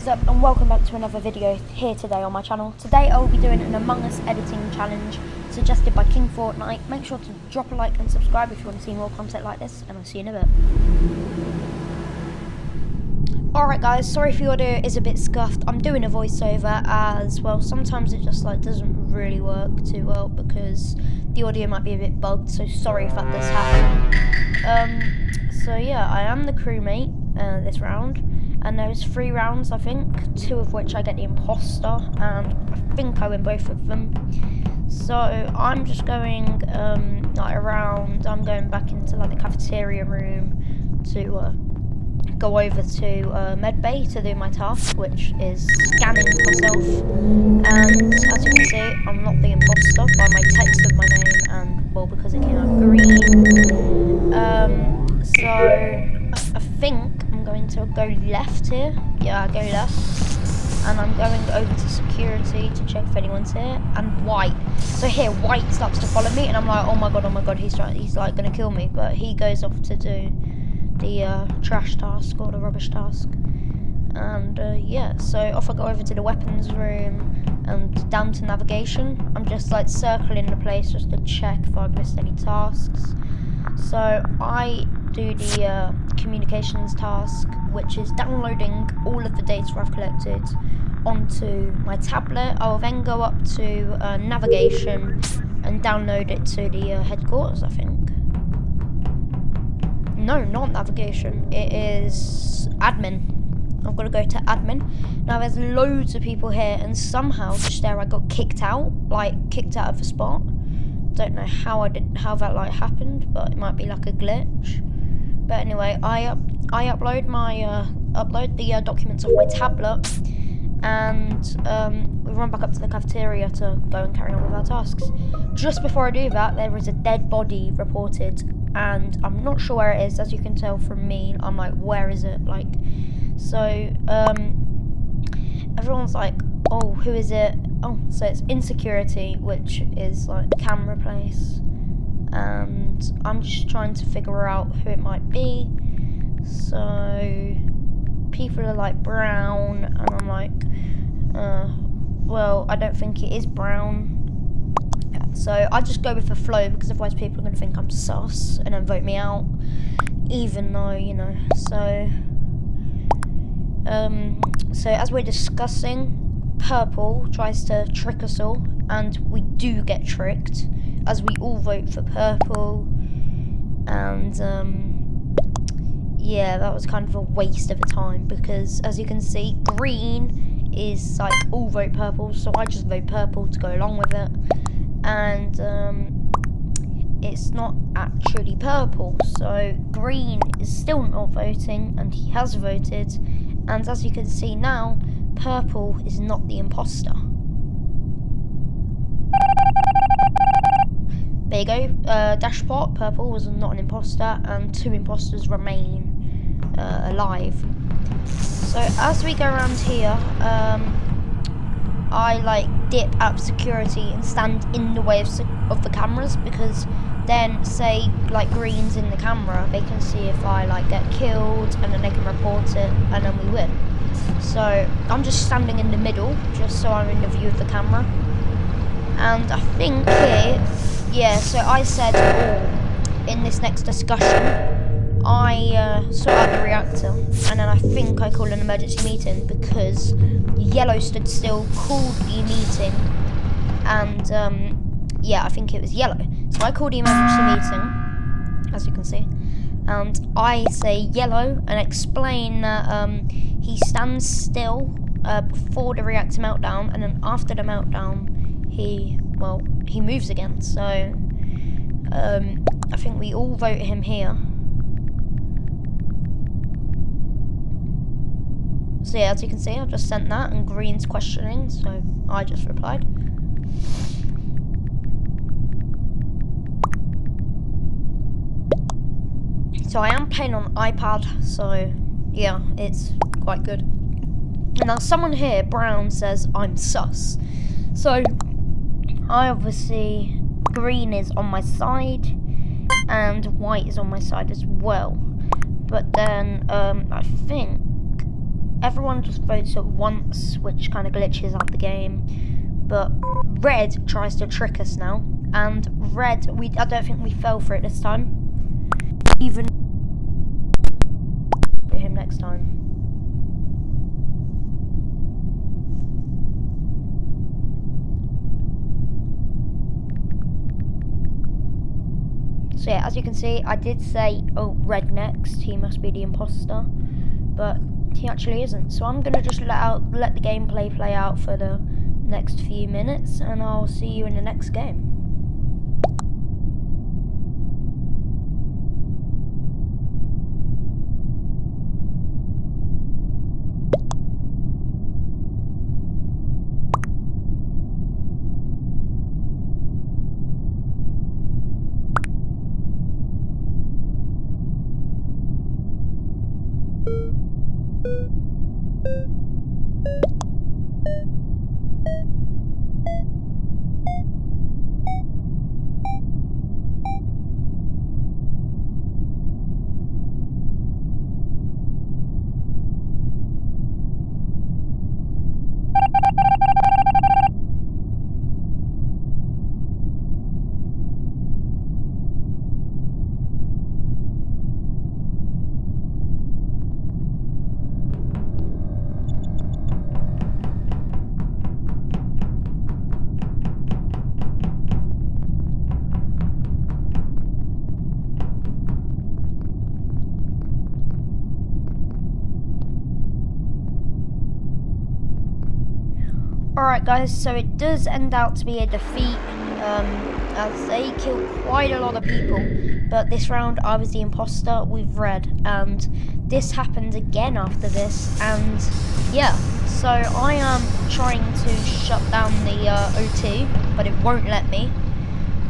What is up, and welcome back to another video here today on my channel. Today I will be doing an Among Us editing challenge suggested by King Fortnite. Make sure to drop a like and subscribe if you want to see more content like this, and I'll see you in a bit. Alright guys, sorry if the audio is a bit scuffed. I'm doing a voiceover as well. Sometimes it just doesn't really work too well because the audio might be a bit bugged, so sorry if that does happen. So yeah, I am the crewmate this round. And there's 3 rounds, I think, 2 of which I get the imposter, and I think I win both of them. So I'm just going around. I'm going back into the cafeteria room to go over to medbay to do my task, which is scanning myself. And as you can see, I'm not the imposter by my text of my name, and well, because it came out green. So I think I'm going to go left here. Yeah, I go left. And I'm going over to security to check if anyone's here. And white. So here, white starts to follow me, and I'm like, oh my god, he's gonna kill me. But he goes off to do the trash task or the rubbish task. And yeah, so off I go over to the weapons room and down to navigation. I'm just circling the place just to check if I've missed any tasks. So I do the communications task, which is downloading all of the data I've collected onto my tablet. I will then go up to navigation and download it to the headquarters, I think. No, not navigation. It is admin. I've got to go to admin. Now there's loads of people here, and somehow just there I got kicked out, kicked out of the spot. Don't know how that happened, but it might be a glitch. But anyway, I upload the documents off my tablet, and we run back up to the cafeteria to go and carry on with our tasks. Just before I do that, there is a dead body reported, and I'm not sure where it is. As you can tell from me, I'm like, where is it? So everyone's like, oh, who is it? Oh, so it's insecurity, which is camera place, and I'm just trying to figure out who it might be. So people are brown, and I'm like, well, I don't think it is brown. So I just go with the flow, because otherwise people are going to think I'm sus and then vote me out, even though, so as we're discussing, purple tries to trick us all, and we do get tricked as we all vote for purple. And yeah, that was kind of a waste of a time, because as you can see, green is all vote purple, so I just vote purple to go along with it. And it's not actually purple, so green is still not voting, and he has voted. And as you can see now, purple is not the imposter. There you go. Dashpot, purple was not an imposter, and 2 imposters remain alive. So as we go around here, I dip out of security and stand in the way of the cameras, because then say green's in the camera, they can see if I get killed, and then they can report it, and then we win. So I'm just standing in the middle, just so I'm in the view of the camera. And I think here, yeah, so I said, in this next discussion, I sort out the reactor, and then I think I called an emergency meeting, because yellow stood still, called the meeting, and yeah, I think it was yellow. So I called the emergency meeting, as you can see, and I say yellow and explain that he stands still before the reactor meltdown, and then after the meltdown, he moves again. So I think we all vote him here. So yeah, as you can see, I've just sent that, and green's questioning, so I just replied. So I am playing on iPad, so yeah, it's quite good. Now someone here, brown, says I'm sus. So I obviously, green is on my side, and white is on my side as well. But then I think everyone just votes at once, which kind of glitches out the game. But red tries to trick us now, and red, I don't think we fell for it this time. Even him next time. So yeah, as you can see, I did say, oh, red next, he must be the imposter, but he actually isn't. So I'm gonna just let the gameplay play out for the next few minutes, and I'll see you in the next game. Alright guys, so it does end out to be a defeat, as they killed quite a lot of people, but this round I was the imposter with red, and this happened again after this, and yeah, so I am trying to shut down the O2, but it won't let me,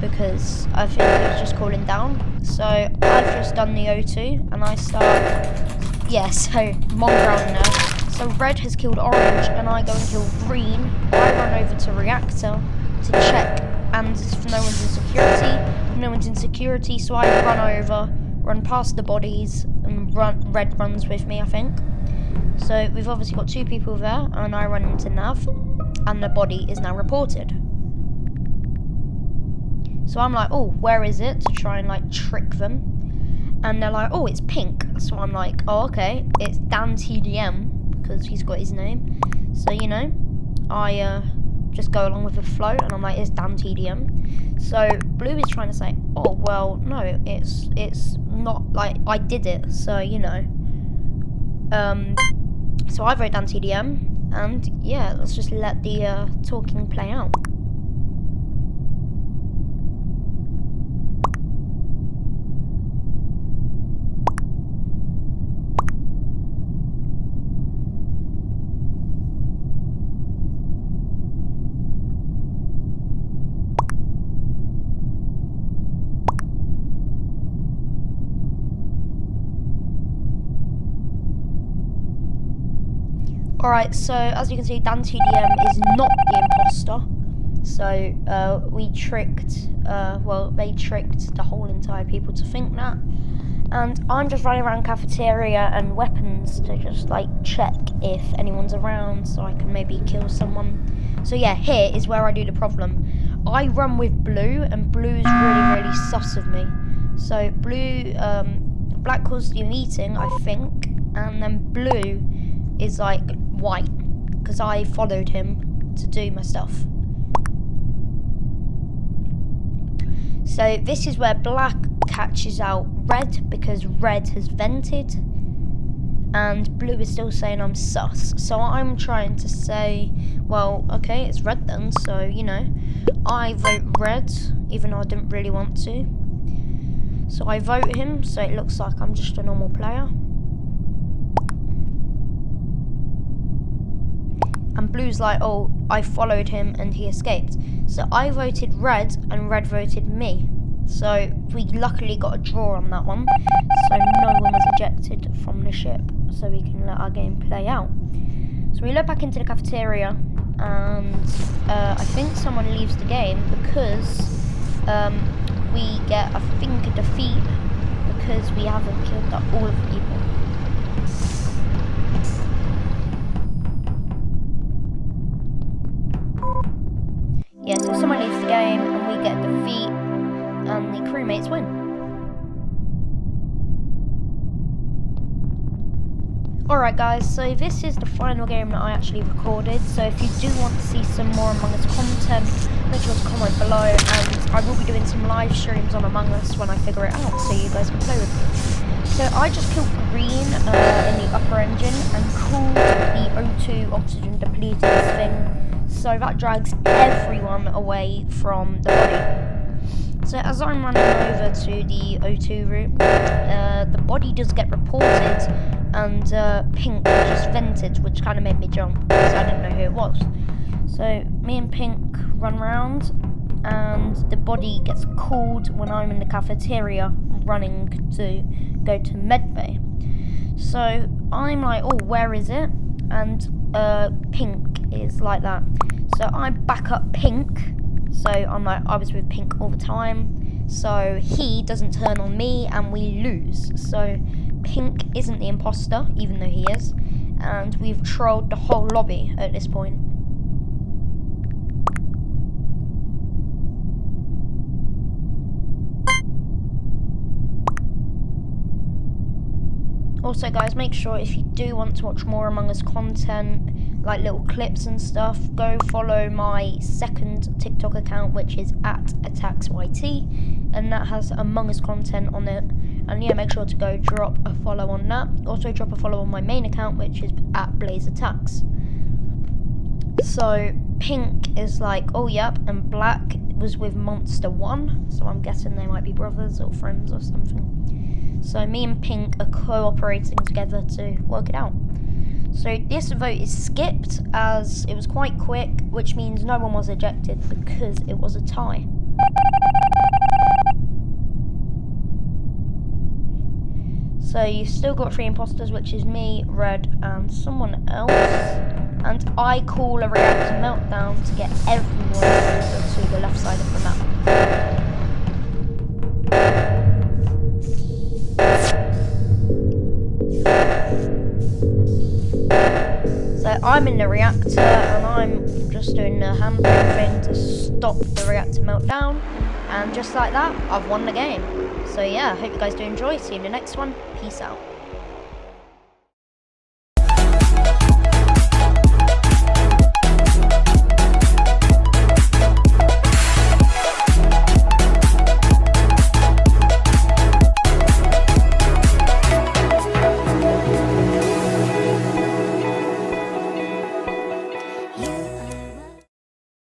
because I think it was just calling down. So I've just done the O2, and I start, yeah, so I'm on ground now. So red has killed orange, and I go and kill green. I run over to reactor to check, and if no one's in security, no one's in security, so I run over, run past the bodies, and red runs with me, I think. So we've obviously got 2 people there, and I run into nav, and the body is now reported. So I'm like, oh, where is it? To try and like trick them. And they're like, oh, it's pink. So I'm like, oh, okay, it's Dan TDM. Because he's got his name, so you know, I just go along with the flow, and I'm like, it's Dan TDM. So blue is trying to say, oh well, no, it's not, like I did it, so you know. So I vote Dan TDM, and yeah, let's just let the talking play out. Alright, so as you can see, Dan TDM is not the imposter. So we tricked, well, they tricked the whole entire people to think that. And I'm just running around cafeteria and weapons to just like check if anyone's around so I can maybe kill someone. So yeah, here is where I do the problem. I run with blue, and blue is really sus of me. So blue, black caused the meeting, I think, and then blue is like white, because I followed him to do my stuff. So this is where black catches out red, because red has vented, and blue is still saying I'm sus. So I'm trying to say, well, okay, it's red then, so you know, I vote red, even though I didn't really want to. So I vote him, so it looks like I'm just a normal player. And blue's like, oh, I followed him and he escaped. So I voted red, and red voted me. So we luckily got a draw on that one. So no one was ejected from the ship. So we can let our game play out. So we look back into the cafeteria, and I think someone leaves the game because we get, I think, a defeat because we haven't killed all of the people. yeah, so someone leaves the game and we get defeat and the crewmates win. Alright guys, so this is the final game that I actually recorded, so if you do want to see some more Among Us content, make sure to comment below, and I will be doing some live streams on Among Us when I figure it out, so you guys can play with me. So I just killed Green in the upper engine and cooled the O2 oxygen depleters thing, so that drags everyone away from the body. So as I'm running over to the O2 room, the body does get reported, and Pink just vented, which kind of made me jump, because I didn't know who it was. So me and Pink run around, and the body gets called when I'm in the cafeteria running to go to medbay. So I'm like, oh, where is it? And Pink is like that. So I back up Pink. So I'm like, I was with Pink all the time. So he doesn't turn on me and we lose. So Pink isn't the imposter, even though he is. And we've trolled the whole lobby at this point. Also guys, make sure if you do want to watch more Among Us content, like little clips and stuff, go follow my second TikTok account, which is @AttacksYT, and that has Among Us content on it. And yeah, make sure to go drop a follow on that. Also drop a follow on my main account, which is @BlazeAttacks. So Pink is like, oh yep, and Black was with Monster1, so I'm guessing they might be brothers or friends or something. So me and Pink are cooperating together to work it out. So this vote is skipped as it was quite quick, which means no one was ejected because it was a tie. So you've still got 3 imposters, which is me, Red, and someone else. And I call a reactor meltdown to get everyone over to the left side of the map. So I'm in the reactor and I'm just doing the handbrake thing to stop the reactor meltdown, and just like that, I've won the game. So yeah, hope you guys do enjoy. See you in the next one. Peace out.